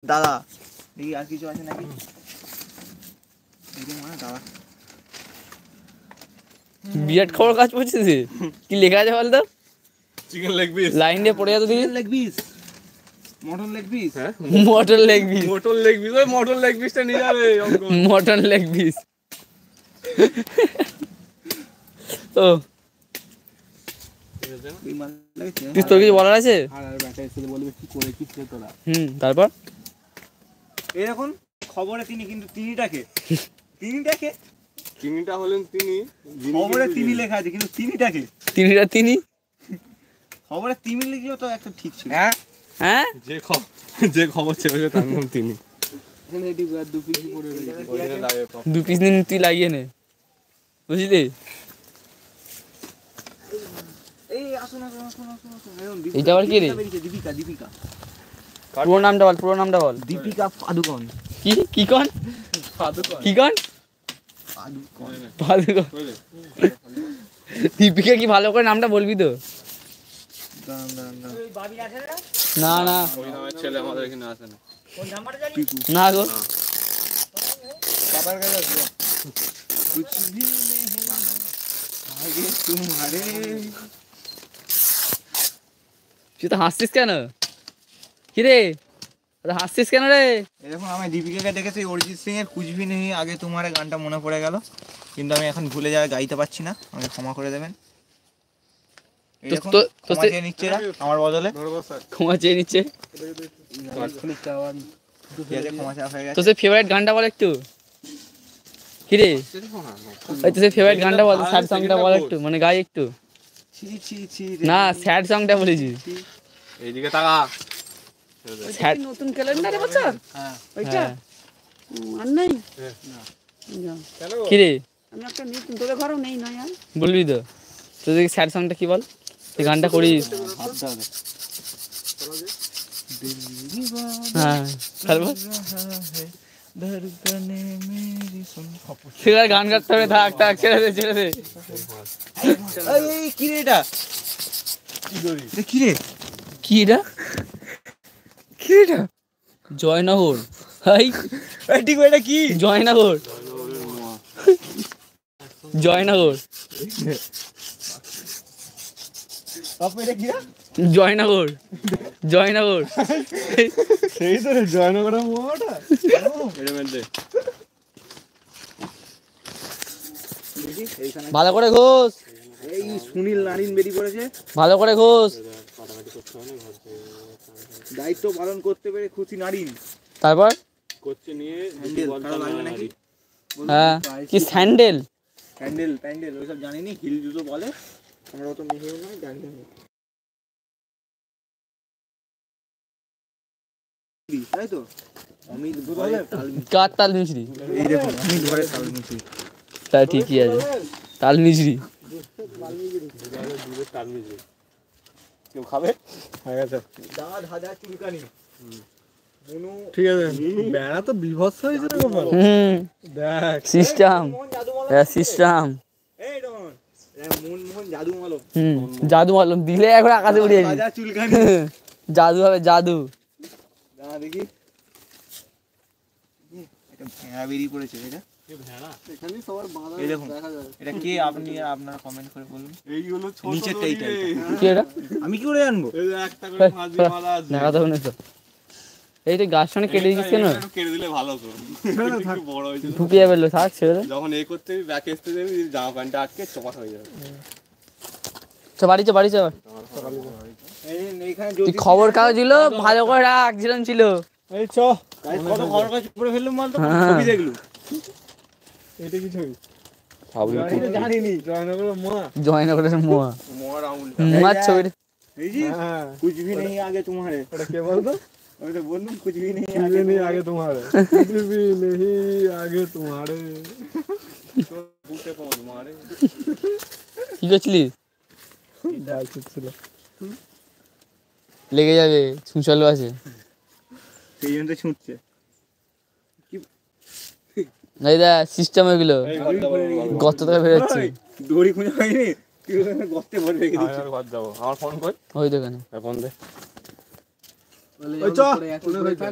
দাদা দেখি আর কিছু আছে নাকি? দাদা বিরাট খবর কাজ করছিস কি লেখা আছে বলতো? চিকেন লেগ পিস, লাইন দিয়ে পড়ে যাতো দিকে leg piece, mutton leg piece. হ্যাঁ mutton leg piece, mutton leg piece, ওই মটন লেগ পিসটা নিয়ে যাবে মটন লেগ পিস। ও তুই তোর কিছু বলার আছে? বলবে কি করে কি খেয়ে তোরা। তারপর এই দেখুন খবরে তিনি, কিন্তু তিনিটাকে তিনিটা হলেন তিনি, খবরে তিনি লেখা আছে কিন্তু তিনিটাকে তিনি খবরে তিনি লিখলেও তো একটা ঠিক ছিল। হ্যাঁ হ্যাঁ যে খবর ছেপেছে তার নাম তিনি। দু পিস দিন তুই লাগিয়ে নে, বুঝলি? এই আসুন আসুন আসুন আসুন আসুন। এইটা আবার কি রে? দীপিকা, দীপিকা পুরো নামটা বল, পুরো নামটা বল। দীপিকা পাদুকন। কি কন? কি কন? পাদুকন। দীপিকা কি ভালো করে নামটা বলবি তো? না না ওই নামের ছেলে আমাদের এখানে আসে না। না গো, বাবার কাছে আছে। कुछ भी नहीं आगे तुम्हारे। তুই তো হাসছিস কেন? কি রে হাসছিস কেন রে? এরকম আমি দীপিকাকে দেখেছি অরিজিৎ সিং এর কুছ ভি নেহি আগে তোমারে গানটা মনে পড়ে গেল, কিন্তু আমি এখন ভুলে যাওয়া গাইতে পারছি না, আমাকে ক্ষমা করে দেবেন। ক্ষমা চেয়ে নিচ্ছে আমার বদলে, ক্ষমা চেয়ে নিচ্ছে। ক্ষমা চাওয়া হয়ে গেছে। তোর ফেভারিট গানটা বল একটু। কি রে ওই তোর ফেভারিট গানটা বল, স্যাড সংটা বল একটু, মানে গাই একটু। ছি ছি ছি না স্যাড সংটা বলেছি। এইদিকে তাকা। স্যাড নতুন ক্যালেন্ডারে বছর হ্যাঁ ওইটা আর নেই কি রে আমি একটা নতুন তোদের ঘরেও নেই নয় আর বলবি তো? তোর স্যাড সংটা কি বল, তুই গানটা করিস। ভাবতে হবে। হ্যাঁ তারপর ধড়কনে মেরি সুন। তুই আর গান গাইতে হবে, থাক থাক ছেড়ে দে ছেড়ে দে। এই কি রে এটা? এটা কি রে? কি এটা? কি এটা? জয়নগর। হাই এই ঠিক এটা কি? জয়নগর, জয়নগর, বাপ এটা কি রে? জয়নগর, জয়নগর। সেই তো রে জয়নগরের মোয়াটা। এটা মেলতে ভালো করে ঘোষ, এই সুনীল নারিন বেরিয়ে পড়েছে। ভালো করে ঘোষ। দায়িত্ব পালন করতে পেরে খুশি নারিন। তারপর করছে নিয়ে কারো লাগবে নাকি? হ্যাঁ কি স্যান্ডেল? প্যান্ডেল প্যান্ডেল ওইসব জানিনি, হিল জুতো বলে, আমরা অত মেহেও নয়, জানি না। তাই তো অমিত ঘরের তাল মিছরি। কার তাল মিছরি? এই দেখুন অমিত ঘরের তাল মিছরি। তা ঠিকই আছে, তাল মিছরি। কেউ খাবে? দাঁত হাজার চুলকানি। ঠিক আছে, বেড়া তো বিভৎস হয়েছে না গোপাল। দেখ সিস্টেম, সিস্টেম। এই ডন মনমোহন জাদু মালম। জাদু মালুম দিলে এখন আকাশে উড়ে যাবি। হাজার চুলকানি। জাদু হবে জাদু। দাঁড়া দেখি এটা ভেড়া বেরিয়ে পড়েছে। এটা এখানেই সবার বাঁধা এই দেখুন দেখা যায়। এটা কে? আপনি আপনারা কমেন্ট করে বলুন। এই হলো ছোট নিচেরটা এইটা, দড়ি রে। এইটা। কি এটা? আমি কি করে জানবো? এই যে একটা করে ফাঁসি মালা আছে। দেখা তো তো এইটা গাছটা কেটে দিচ্ছিস কেন? একটু কেটে দিলে ভালো তো। একটু বড় হয়েছে তো। ঢুকিয়ে ফেললো, থাক ছেড়ে দে। যখন এই করতে ব্যাক আসতে যাবি জামা প্যান্টটা আটকে চপাট হয়ে যাবে। চ বাড়ি চ, বাড়ি চ। এইখানে তুই খবর কাগজ ছিল ভালো করে রাখ, যেরকম ছিল। এই চ কত খবর কাজ করে ফেললাম মাল তো। হ্যাঁ। ছবি দেখলু? এটা কি ছবি? জানিনি। জয়নগরের মোয়া। জয়নগরের মোয়া, মোয়ার আঙুল। মোয়ার ছবি। এই যে হ্যাঁ कुछ भी नहीं आगे तुम्हारे। এটা কে বলতো? ওই তো বললুম कुछ भी नहीं आगे आगे नहीं आगे तुम्हारे कुछ भी नहीं आगे तुम्हारे বুকে পাও তোমারে। কি করছিলিস? ছিল লেগে যাবে, ছুঁচালো আছে। সেই জন্য তো ছুটছে। এই দা সিস্টেম এগুলো গত থেকে বেরোচ্ছে। দড়ি খুঁজে পাইনি, তুই ওখানে গর্তে ভরে রেখে দিচ্ছিস। ঘর যাবো। আমার ফোন কই? ওই দোকানে ফোন দে। ওই চ, অনেক হয়েছে।